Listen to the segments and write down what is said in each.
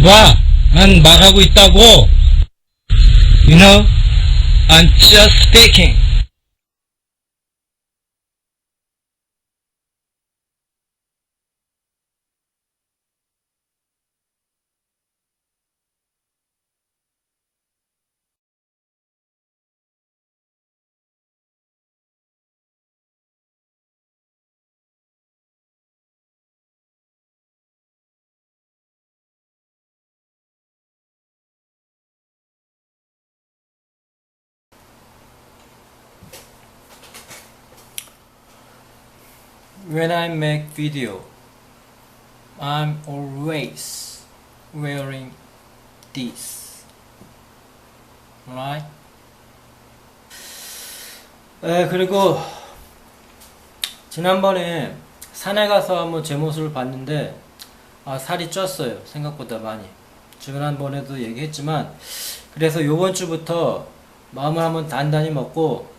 봐, 난 말하고 있다고. You know, I'm just speaking. When I make video, I'm always wearing this. Right? 그리고 지난번에 산에 가서 한번 제 모습을 봤는데 살이 쪘어요. 생각보다 많이. 지난번에도 얘기했지만 그래서 요번 주부터 마음을 한번 단단히 먹고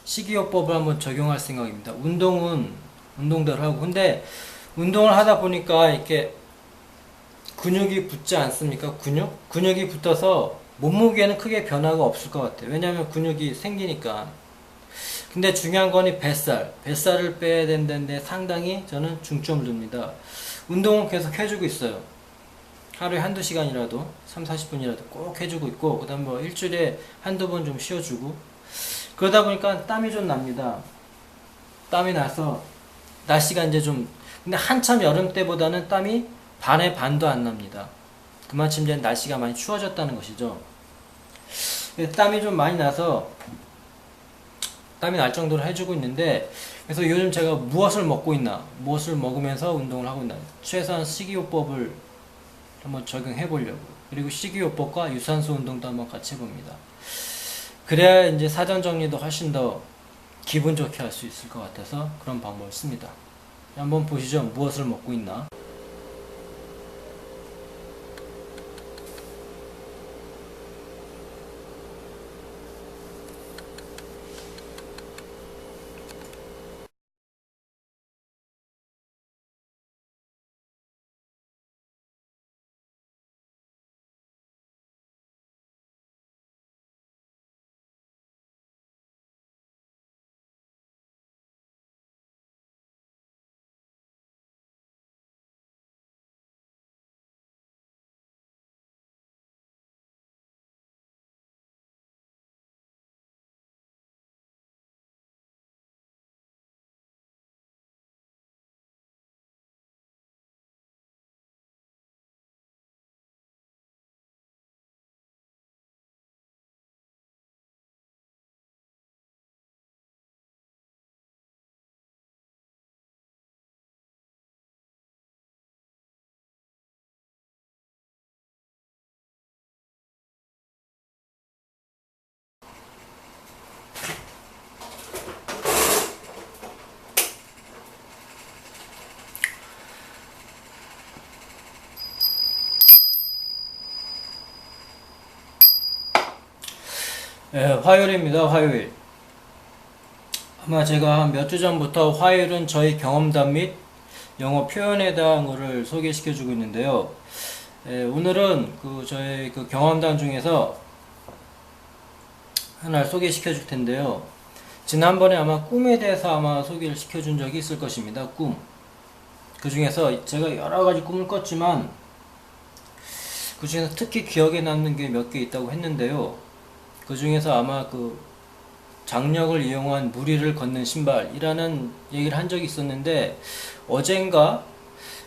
식이요법을 한번 적용할 생각입니다. 운동은 운동대로 하고, 근데 운동을 하다 보니까 이렇게 근육이 붙지 않습니까? 근육이 붙어서 몸무게는 크게 변화가 없을 것 같아요. 왜냐하면 근육이 생기니까. 근데 중요한 건 이 뱃살을 빼야 된다는데 상당히 저는 중점을 둡니다. 운동은 계속 해주고 있어요. 하루에 한두 시간이라도 30-40분이라도 꼭 해주고 있고, 그 다음 뭐 일주일에 한두 번 좀 쉬어주고, 그러다 보니까 땀이 좀 납니다. 땀이 나서 날씨가 이제 좀, 근데 한참 여름 때보다는 땀이 반의 반도 안 납니다. 그만큼 이제 날씨가 많이 추워졌다는 것이죠. 땀이 좀 많이 나서 땀이 날 정도로 해주고 있는데, 그래서 요즘 제가 무엇을 먹고 있나, 무엇을 먹으면서 운동을 하고 있나, 최소한 식이요법을 한번 적용해 보려고. 그리고 식이요법과 유산소 운동도 한번 같이 해봅니다. 그래야 이제 사전 정리도 훨씬 더 기분 좋게 할 수 있을 것 같아서 그런 방법을 씁니다. 한번 보시죠. 무엇을 먹고 있나. 화요일입니다. 화요일. 아마 제가 한 몇 주 전부터 화요일은 저희 경험담 및 영어 표현에 대한 거를 소개시켜 주고 있는데요. 오늘은 저희 경험담 중에서 하나를 소개시켜 줄 텐데요. 지난번에 아마 꿈에 대해서 아마 소개를 시켜 준 적이 있을 것입니다. 꿈. 그 중에서 제가 여러 가지 꿈을 꿨지만 그 중에서 특히 기억에 남는 게 몇 개 있다고 했는데요. 그 중에서 아마 장력을 이용한 무리를 걷는 신발이라는 얘기를 한 적이 있었는데, 어젠가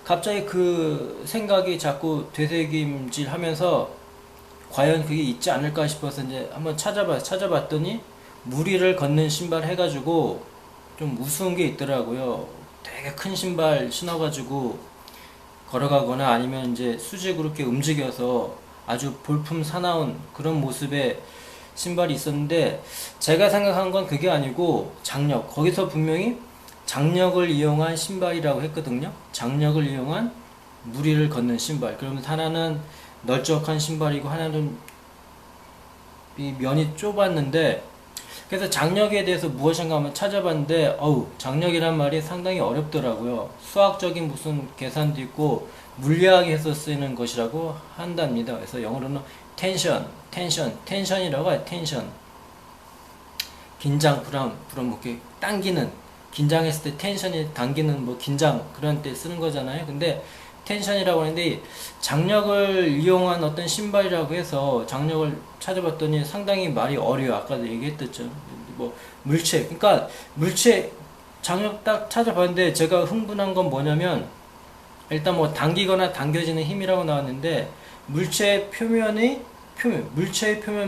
갑자기 그 생각이 자꾸 되새김질 하면서 과연 그게 있지 않을까 싶어서 이제 한번 찾아봤더니 무리를 걷는 신발 해가지고 좀 우스운 게 있더라고요. 되게 큰 신발 신어가지고 걸어가거나 아니면 이제 수직으로 이렇게 움직여서 아주 볼품 사나운 그런 모습의 신발이 있었는데, 제가 생각한 건 그게 아니고 거기서 분명히 장력을 이용한 신발이라고 했거든요. 장력을 이용한 무리를 걷는 신발. 그러면 하나는 널쩍한 신발이고 하나는 이 면이 좁았는데, 그래서 장력에 대해서 무엇인가 한번 찾아봤는데 장력이란 말이 상당히 어렵더라고요. 수학적인 무슨 계산도 있고 물리학에서 쓰이는 것이라고 한답니다. 그래서 영어로는 텐션이라고 해요. 텐션. 긴장, 불안, 뭐 이렇게 당기는, 긴장했을 때 텐션이 당기는 뭐 긴장 그런 때 쓰는 거잖아요. 근데 텐션이라고 하는데 장력을 이용한 어떤 신발이라고 해서 장력을 찾아봤더니 상당히 말이 어려워요. 아까도 얘기했었죠. 뭐 물체, 그러니까 물체 장력 딱 찾아봤는데 제가 흥분한 건 뭐냐면 일단 뭐 당기거나 당겨지는 힘이라고 나왔는데 물체의 표면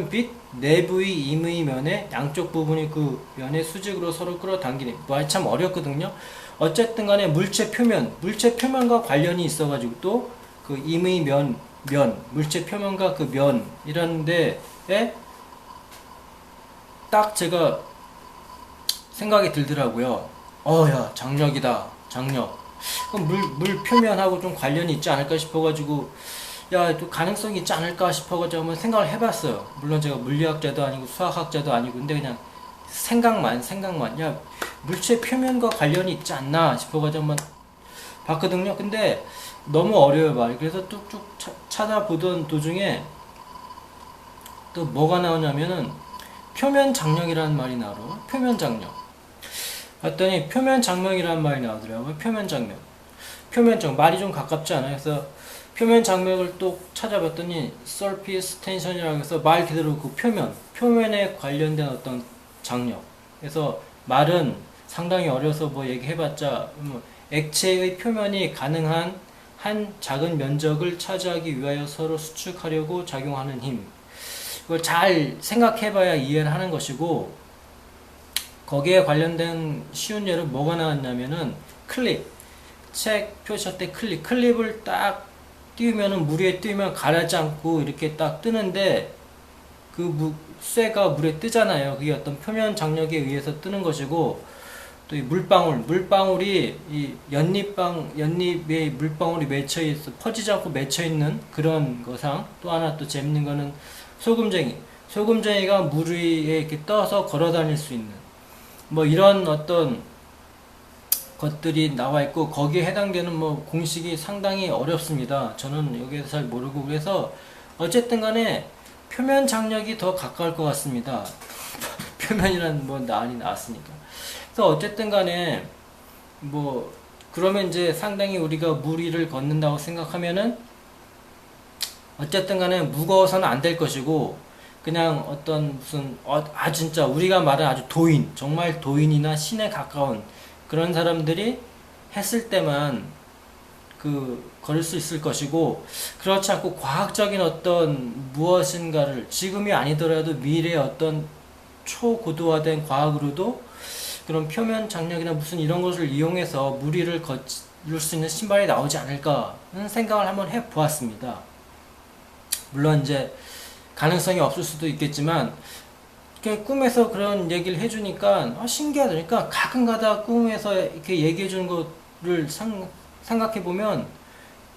빛 내부의 임의 면에 양쪽 부분이 그 면의 수직으로 서로 끌어당기는 뭐 참 어렵거든요. 어쨌든 간에 물체 표면과 관련이 있어가지고 또 그 임의 물체 표면과 그 면이라는 데에 딱 제가 생각이 들더라고요. 야, 장력이다. 장력. 그럼 물 표면하고 좀 관련이 있지 않을까 싶어가지고, 야, 또 가능성이 있지 않을까 싶어가지고 한번 생각을 해봤어요. 물론 제가 물리학자도 아니고 수학학자도 아니고, 근데 그냥 생각만. 야, 물체 표면과 관련이 있지 않나 싶어가지고 한번 봤거든요. 근데 너무 어려워요, 말이. 그래서 뚝뚝 찾아보던 도중에 또 뭐가 나오냐면은 표면 장력이라는 말이 나오고, 표면 장력. 봤더니 표면 장력이라는 말이 나오더라고요. 표면 장력. 말이 좀 가깝지 않아요? 그래서 표면 장력을 또 찾아봤더니 surface tension이라고 해서 말 그대로 그 표면에 관련된 어떤 장력. 그래서 말은 상당히 어려서 뭐 얘기해봤자 액체의 표면이 가능한 한 작은 면적을 차지하기 위하여 서로 수축하려고 작용하는 힘. 그걸 잘 생각해봐야 이해를 하는 것이고, 거기에 관련된 쉬운 예로 뭐가 나왔냐면은 클립. 책 표시할 때 클립을 딱 띄우면은 물 위에 띄우면 가라지 않고 이렇게 딱 뜨는데 그 쇠가 물에 뜨잖아요. 그게 어떤 표면 장력에 의해서 뜨는 것이고, 또 이 물방울이 이 연잎에 물방울이 맺혀 있어 퍼지지 않고 맺혀 있는 그런 거상. 또 하나 또 재밌는 거는 소금쟁이가 물 위에 이렇게 떠서 걸어 다닐 수 있는 뭐 이런 어떤 것들이 나와 있고, 거기에 해당되는 뭐 공식이 상당히 어렵습니다. 저는 여기에서 잘 모르고. 그래서 어쨌든 간에 표면 장력이 더 가까울 것 같습니다. 표면이란 뭐 난이 나왔으니까. 그래서 어쨌든 간에 뭐 그러면 이제 상당히 우리가 물 위를 걷는다고 생각하면은 어쨌든 간에 무거워서는 안 될 것이고, 그냥 어떤 무슨 진짜 우리가 말하는 아주 정말 도인이나 신에 가까운 그런 사람들이 했을 때만 걸을 수 있을 것이고, 그렇지 않고 과학적인 어떤 무엇인가를 지금이 아니더라도 미래의 어떤 초고도화된 과학으로도 그런 표면 장력이나 무슨 이런 것을 이용해서 물 위를 걷을 수 있는 신발이 나오지 않을까 하는 생각을 한번 해보았습니다. 물론 이제 가능성이 없을 수도 있겠지만, 꿈에서 그런 얘기를 해주니까 신기하다니까, 가끔가다 꿈에서 이렇게 얘기해주는 거를 생각해보면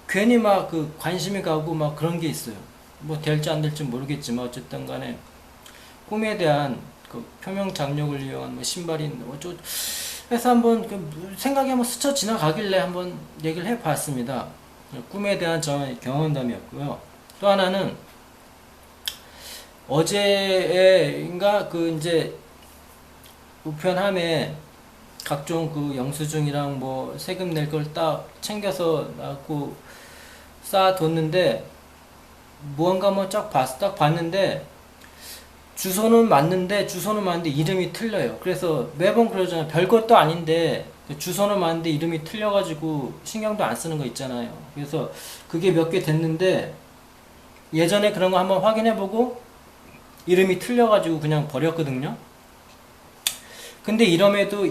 괜히 막 관심이 가고 막 그런 게 있어요. 뭐 될지 안 될지 모르겠지만 어쨌든 간에 꿈에 대한 표면 장력을 이용한 뭐 신발이 어쩌고 해서 한번 생각이 한번 스쳐 지나가길래 한번 얘기를 해봤습니다. 꿈에 대한 저의 경험담이었고요. 또 하나는 어제인가 이제 우편함에 각종 영수증이랑 뭐 세금 낼 걸 딱 챙겨서 놔고 쌓아뒀는데, 무언가 뭐 딱 봤는데 주소는 맞는데 이름이 틀려요. 그래서 매번 그러잖아요. 별것도 아닌데 주소는 맞는데 이름이 틀려가지고 신경도 안 쓰는 거 있잖아요. 그래서 그게 몇 개 됐는데 예전에 그런 거 한번 확인해보고 이름이 틀려가지고 그냥 버렸거든요. 근데 이번에도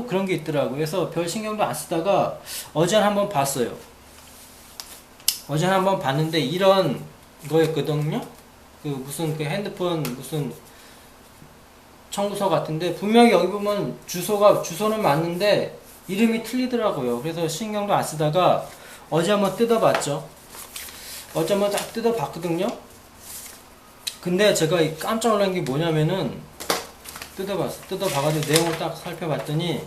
그런 게 있더라고요. 그래서 별 신경도 안 쓰다가 어제 한번 봤어요. 어제 한번 봤는데 이런 거였거든요. 무슨 핸드폰 무슨 청구서 같은데, 분명히 여기 보면 주소는 맞는데 이름이 틀리더라고요. 그래서 신경도 안 쓰다가 어제 한번 뜯어봤죠. 어제 한번 딱 뜯어봤거든요. 근데 제가 깜짝 놀란 게 뭐냐면은 뜯어봐가지고 내용을 딱 살펴봤더니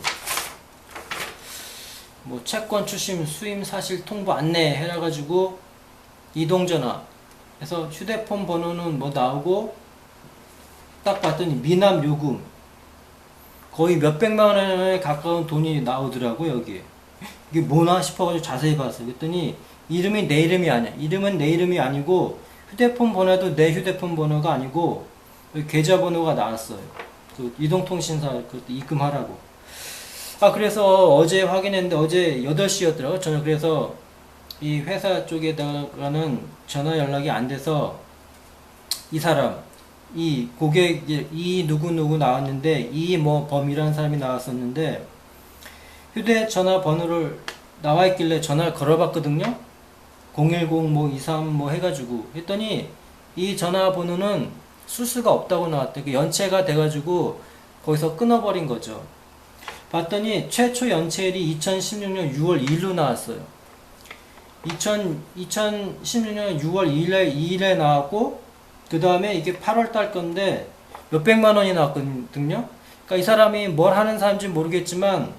뭐 채권 추심 수임 사실 통보 안내 해가지고 이동전화 해서 휴대폰 번호는 뭐 나오고 딱 봤더니 미납 요금 거의 몇백만 원에 가까운 돈이 나오더라고 여기에. 이게 뭐나 싶어가지고 자세히 봤어요. 그랬더니 이름이 내 이름이 아니야. 이름은 내 이름이 아니고 휴대폰 번호도 내 휴대폰 번호가 아니고 계좌번호가 나왔어요. 그 이동통신사 그 입금하라고. 그래서 어제 확인했는데 어제 8시였더라고 저녁. 그래서 이 회사 쪽에다가는 전화 연락이 안 돼서 이 사람 이 고객 이 누구누구 나왔는데 이 뭐 범이라는 사람이 나왔었는데 휴대전화 번호를 나와 있길래 전화를 걸어봤거든요. 010 뭐 23 뭐 해가지고 했더니 이 전화번호는 쓸 수가 없다고 나왔대. 그 연체가 돼가지고 거기서 끊어버린 거죠. 봤더니 최초 연체일이 2016년 6월 2일로 나왔어요. 2016년 6월 2일에 나왔고 그 다음에 이게 8월달 건데 몇백만 원이 나왔거든요. 그러니까 이 사람이 뭘 하는 사람인지 모르겠지만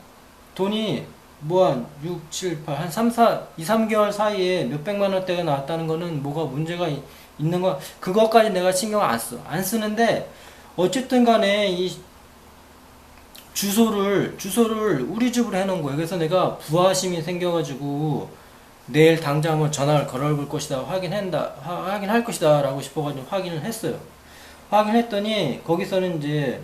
돈이 뭐 한 6, 7, 8, 한 3, 4, 2, 3개월 사이에 몇백만 원대가 나왔다는 거는 뭐가 문제가 있는 거, 그것까지 내가 신경 안 써. 안 쓰는데, 어쨌든 간에 이 주소를 우리 집으로 해놓은 거예요. 그래서 내가 부하심이 생겨가지고 내일 당장 한번 전화를 걸어볼 것이다. 확인할 것이다. 라고 싶어가지고 확인을 했어요. 확인했더니, 거기서는 이제,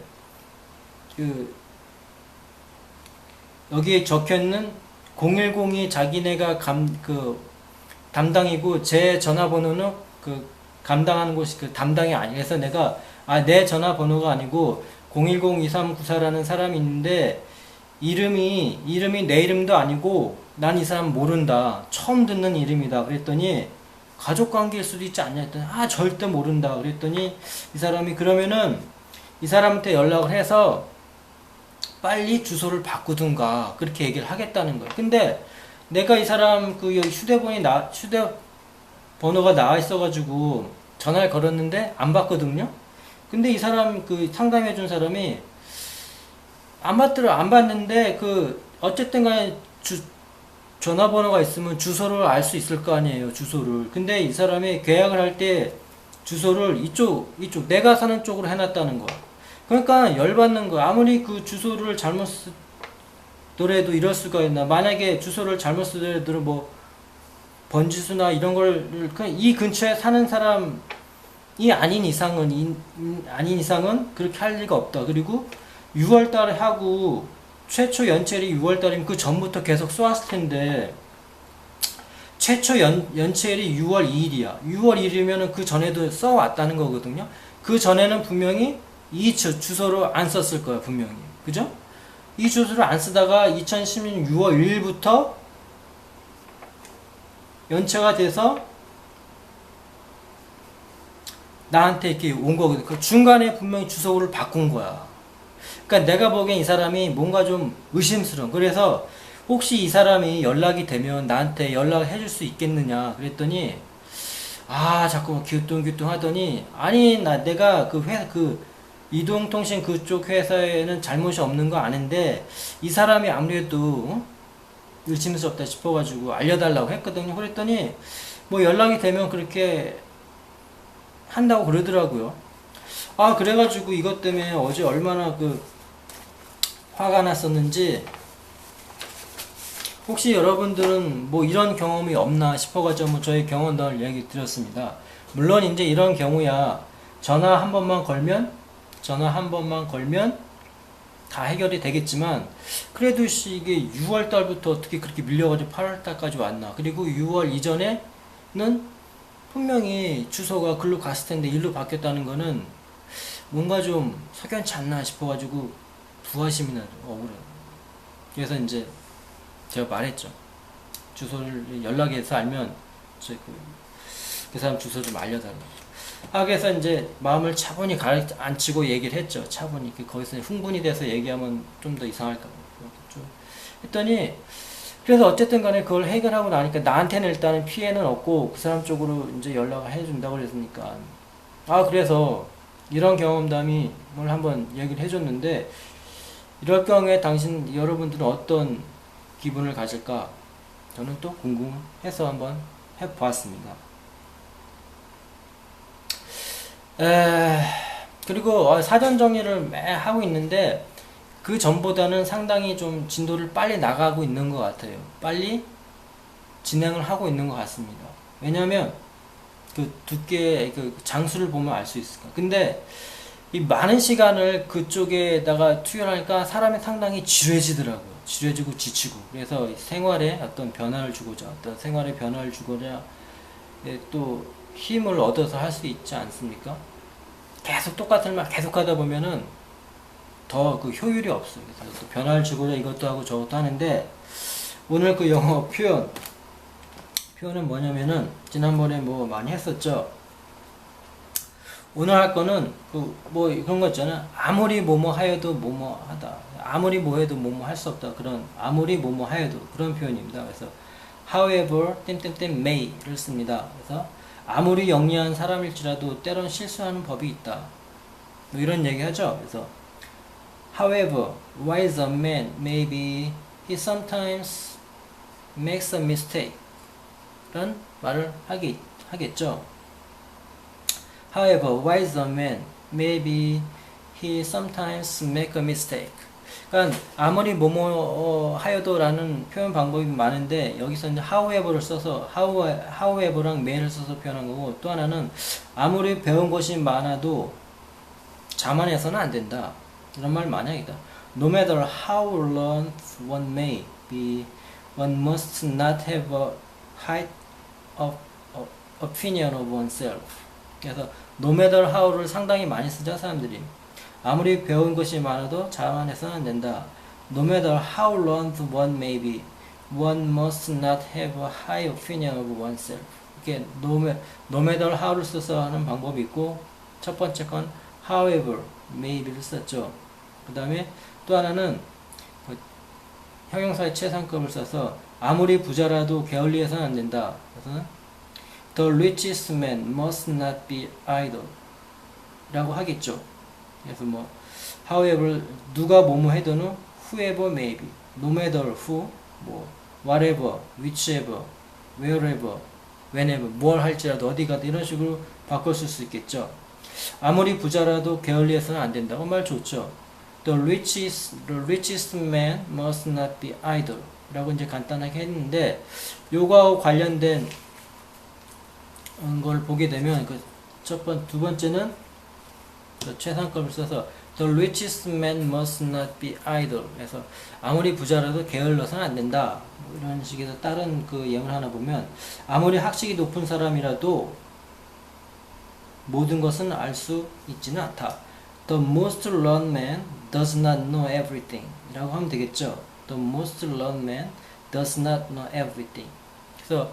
여기에 적혀있는 010이 자기네가 담당이고 제 전화번호는 감당하는 곳이 담당이 아니라서 내가 내 전화번호가 아니고 010-2394라는 사람이 있는데 이름이 내 이름도 아니고 난 이 사람 모른다. 처음 듣는 이름이다. 그랬더니 가족관계일 수도 있지 않냐 했더니 절대 모른다. 그랬더니 이 사람이 그러면은 이 사람한테 연락을 해서 빨리 주소를 바꾸든가 그렇게 얘기를 하겠다는 거예요. 근데 내가 이 사람 휴대번호가 나와 있어가지고 전화를 걸었는데 안 받거든요. 근데 이 사람 상담해준 사람이 안 받는데 어쨌든 간에 전화번호가 있으면 주소를 알 수 있을 거 아니에요. 주소를. 근데 이 사람이 계약을 할 때 주소를 이쪽 내가 사는 쪽으로 해놨다는 거야. 그러니까 열받는 거. 아무리 주소를 잘못 쓰더라도 이럴 수가 있나. 만약에 주소를 잘못 쓰더라도 뭐 번지수나 이런 걸 이 근처에 사는 사람이 아닌 이상은 그렇게 할 리가 없다. 그리고 6월달에 하고 최초 연체일이 6월달이면 그 전부터 계속 쏘았을 텐데 최초 연체일이 6월 2일이야. 6월 2일이면 그 전에도 써왔다는 거거든요. 그 전에는 분명히 이 주소를 안 썼을 거야, 분명히. 그죠? 이 주소를 안 쓰다가 2016년 6월 1일부터 연체가 돼서 나한테 이렇게 온 거거든. 그 중간에 분명히 주소를 바꾼 거야. 그러니까 내가 보기엔 이 사람이 뭔가 좀 의심스러워. 그래서 혹시 이 사람이 연락이 되면 나한테 연락을 해줄 수 있겠느냐 그랬더니 자꾸 기우뚱기우뚱 하더니 아니 내가 이동통신 그쪽 회사에는 잘못이 없는 거 아는데 이 사람이 아무래도 의심스럽다 싶어가지고 알려달라고 했거든요. 그랬더니 뭐 연락이 되면 그렇게 한다고 그러더라고요. 그래가지고 이것 때문에 어제 얼마나 화가 났었는지 혹시 여러분들은 뭐 이런 경험이 없나 싶어가지고 저희 경험담을 얘기 드렸습니다. 물론 이제 이런 경우야 전화 한 번만 걸면 다 해결이 되겠지만 그래도 이게 6월달부터 어떻게 그렇게 밀려가지고 8월달까지 왔나. 그리고 6월 이전에는 분명히 주소가 글로 갔을 텐데 일로 바뀌었다는 거는 뭔가 좀 석연치 않나 싶어가지고 부하심이 나죠. 억울해. 그래서 이제 제가 말했죠. 주소를 연락해서 알면 그 사람 주소 좀 알려달라고. 그래서 이제 마음을 차분히 가라앉히고 얘기를 했죠. 차분히. 거기서 흥분이 돼서 얘기하면 좀 더 이상할까봐. 했더니, 그래서 어쨌든 간에 그걸 해결하고 나니까 나한테는 일단은 피해는 없고 그 사람 쪽으로 이제 연락을 해준다고 그랬으니까 그래서 이런 경험담을 한번 얘기를 해줬는데, 이럴 경우에 여러분들은 어떤 기분을 가질까? 저는 또 궁금해서 한번 해보았습니다. 그리고 사전 정리를 매 하고 있는데, 그 전보다는 상당히 좀 진도를 빨리 나가고 있는 것 같아요. 빨리 진행을 하고 있는 것 같습니다. 왜냐하면 그 두께의 그 장수를 보면 알 수 있을까. 근데 이 많은 시간을 그쪽에다가 투여하니까 사람이 상당히 지루해지더라고요. 지루해지고 지치고. 그래서 생활에 어떤 변화를 주고자, 또 힘을 얻어서 할 수 있지 않습니까? 계속 똑같은 말 계속 하다 보면은 더 그 효율이 없어요. 그래서 또 변화를 주고자 이것도 하고 저것도 하는데, 오늘 그 영어 표현은 뭐냐면은, 지난번에 뭐 많이 했었죠. 오늘 할 거는 뭐 그런 거 있잖아. 아무리 뭐뭐 하여도 뭐뭐 하다. 아무리 뭐 해도 뭐뭐 할 수 없다. 그런 아무리 뭐뭐 하여도 그런 표현입니다. 그래서 however 땡땡땡 may를 씁니다. 그래서 아무리 영리한 사람일지라도 때론 실수하는 법이 있다. 뭐 이런 얘기 하죠. 그래서 however wise a man maybe he sometimes makes a mistake 라는 말을 하겠죠. However, wise a man, maybe he sometimes make a mistake. 그러니까 아무리 뭐뭐 하여도라는 표현 방법이 많은데, 여기서 이제 however를 써서 however랑 may를 써서 표현한 거고, 또 하나는 아무리 배운 것이 많아도 자만해서는 안 된다. 이런 말 많이 하겠다. No matter how learned one may be, one must not have a high opinion of oneself. 그래서 no matter how를 상당히 많이 쓰죠, 사람들이. 아무리 배운 것이 많아도 자만해서는 안 된다. No matter how learned one may be, one must not have a high opinion of oneself. 이렇게 no matter how를 써서 하는 방법이 있고, 첫 번째 건 however, maybe를 썼죠. 그 다음에 또 하나는 형용사의 최상급을 써서 아무리 부자라도 게을리해서는 안 된다. 그래서 The richest man must not be idle 라고 하겠죠. 그래서 뭐 however 누가 뭐뭐 해도는 whoever may be, no matter who, 뭐 whatever, whichever, wherever, whenever, 뭘 할지라도 어디 가도 이런 식으로 바꿔 쓸 수 있겠죠. 아무리 부자라도 게을리해서는 안 된다고 말 좋죠. The richest man must not be idle 라고 이제 간단하게 했는데, 요거하고 관련된 걸 보게 되면 두 번째는 최상급을 써서 The richest man must not be idle. 그래서 아무리 부자라도 게을러서는 안 된다. 뭐 이런 식에서 다른 그 예문 하나 보면, 아무리 학식이 높은 사람이라도 모든 것은 알 수 있지는 않다. The most learned man does not know everything 라고 하면 되겠죠. The most learned man does not know everything. 그래서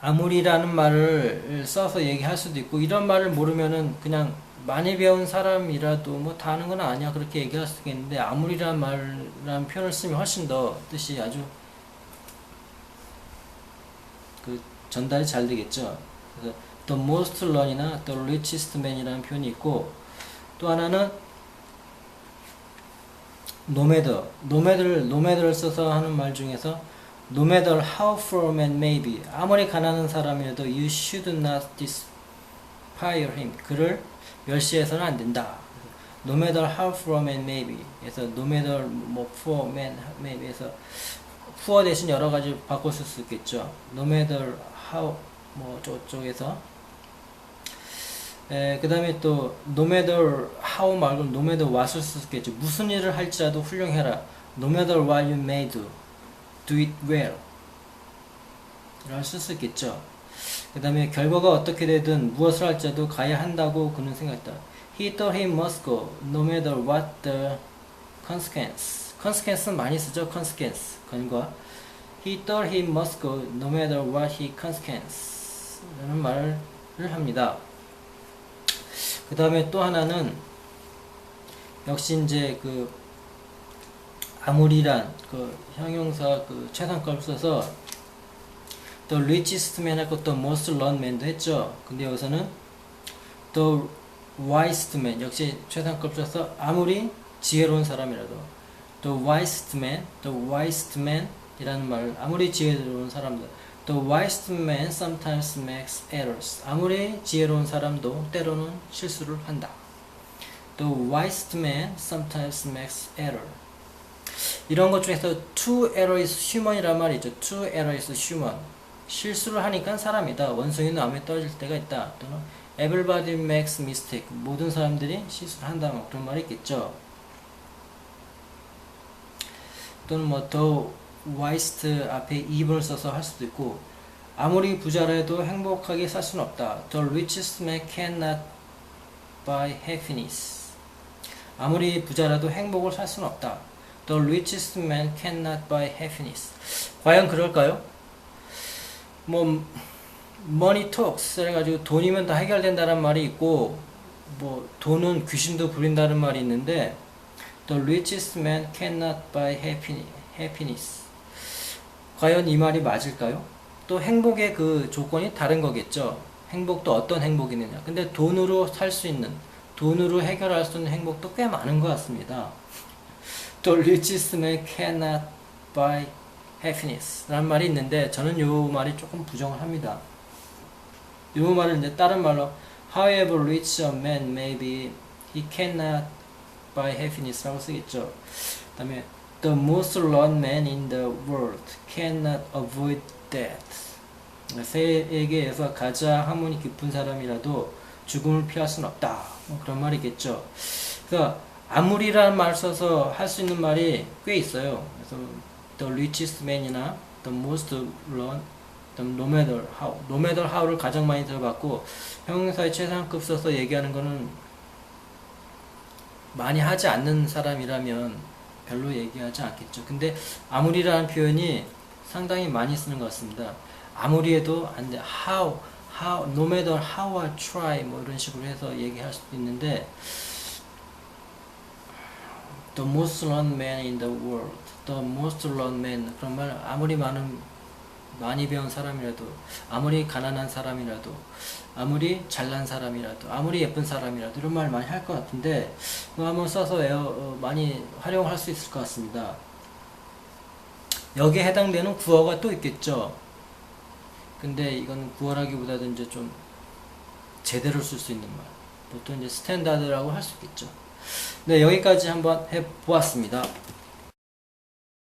아무리라는 말을 써서 얘기할 수도 있고, 이런 말을 모르면은 그냥 많이 배운 사람이라도 뭐 다 아는 건 아니야 그렇게 얘기할 수도 있겠는데, 아무리라는 말이라는 표현을 쓰면 훨씬 더 뜻이 아주 전달이 잘 되겠죠. 그래서 the most learned이나 the richest man이라는 표현이 있고, 또 하나는 no matter를 써서 하는 말 중에서 no matter how poor man may be, 아무리 가난한 사람이라도 you should not despise him, 그를 멸시해서는 안 된다. No matter how poor man may be, 그래서 no matter 뭐 poor man may be 해서 poor 대신 여러 가지 바꿔 쓸 수 있겠죠. No matter how 뭐 저쪽에서 그 다음에 또 no matter how 말고 no matter what을 쓸 수 있겠죠. 무슨 일을 할지라도 훌륭해라. No matter what you may do, do it well 라고 쓸 수 있겠죠. 그 다음에 결과가 어떻게 되든 무엇을 할지라도 가야 한다고 그는 생각했다. He thought he must go no matter what the consequence. consequence는 많이 쓰죠. consequence 근거. He thought he must go no matter what he consequence 라는 말을 합니다. 그 다음에 또 하나는 역시 이제 아무리란 형용사 최상급을 써서 The richest man 하고 또 most learned man도 했죠. 근데 여기서는 the wisest man 역시 최상급 써서 아무리 지혜로운 사람이라도 the wisest man 이라는 말 아무리 지혜로운 사람도 the wisest man sometimes makes errors 아무리 지혜로운 사람도 때로는 실수를 한다. The wisest man sometimes makes error 이런 것 중에서 to err is human이란 말이 있죠. to err is human 실수를 하니까 사람이다. 원숭이는 나무에 떨어질 때가 있다. 또는 everybody makes mistake 모든 사람들이 실수를 한다. 뭐 그런 말이 있겠죠. 또는 뭐 the wisest 앞에 2번을 써서 할 수도 있고 아무리 부자라 해도 행복하게 살 수는 없다. The richest man cannot buy happiness 아무리 부자라도 행복을 살 수는 없다. The richest man cannot buy happiness 과연 그럴까요? 뭐 money talks 그래가지고 돈이면 다 해결된다는 말이 있고 뭐 돈은 귀신도 부린다는 말이 있는데 The richest man cannot buy happiness 과연 이 말이 맞을까요? 또 행복의 그 조건이 다른 거겠죠. 행복도 어떤 행복이느냐 근데 돈으로 살 수 있는 돈으로 해결할 수 있는 행복도 꽤 많은 것 같습니다. The richest man cannot buy happiness 라는 말이 있는데 저는 요 말이 조금 부정을 합니다. 요 말을 이제 다른 말로 however rich a man may be he cannot buy happiness 라고 쓰겠죠. 그 다음에 the most learned man in the world cannot avoid death 세계에서 가장 학문이 깊은 사람이라도 죽음을 피할 수는 없다. 뭐 그런 말이겠죠. 그래서 아무리라는 말 써서 할 수 있는 말이 꽤 있어요. 그래서 the richest man이나 the most learned, no matter how를 가장 많이 들어봤고 형용사의 최상급 써서 얘기하는 거는 많이 하지 않는 사람이라면 별로 얘기하지 않겠죠. 근데 아무리라는 표현이 상당히 많이 쓰는 것 같습니다. 아무리 해도 안 돼. how, no matter how I try 뭐 이런 식으로 해서 얘기할 수도 있는데 the most learned man in the world, the most learned man 그런 말 아무리 많이 배운 사람이라도 아무리 가난한 사람이라도 아무리 잘난 사람이라도 아무리 예쁜 사람이라도 이런 말 많이 할 것 같은데 뭐 한번 써서 많이 활용할 수 있을 것 같습니다. 여기에 해당되는 구어가 또 있겠죠. 근데 이건 구어라기보다도 이제 좀 제대로 쓸 수 있는 말 보통 이제 스탠다드라고 할 수 있겠죠. 네, 여기까지 한번 해보았습니다.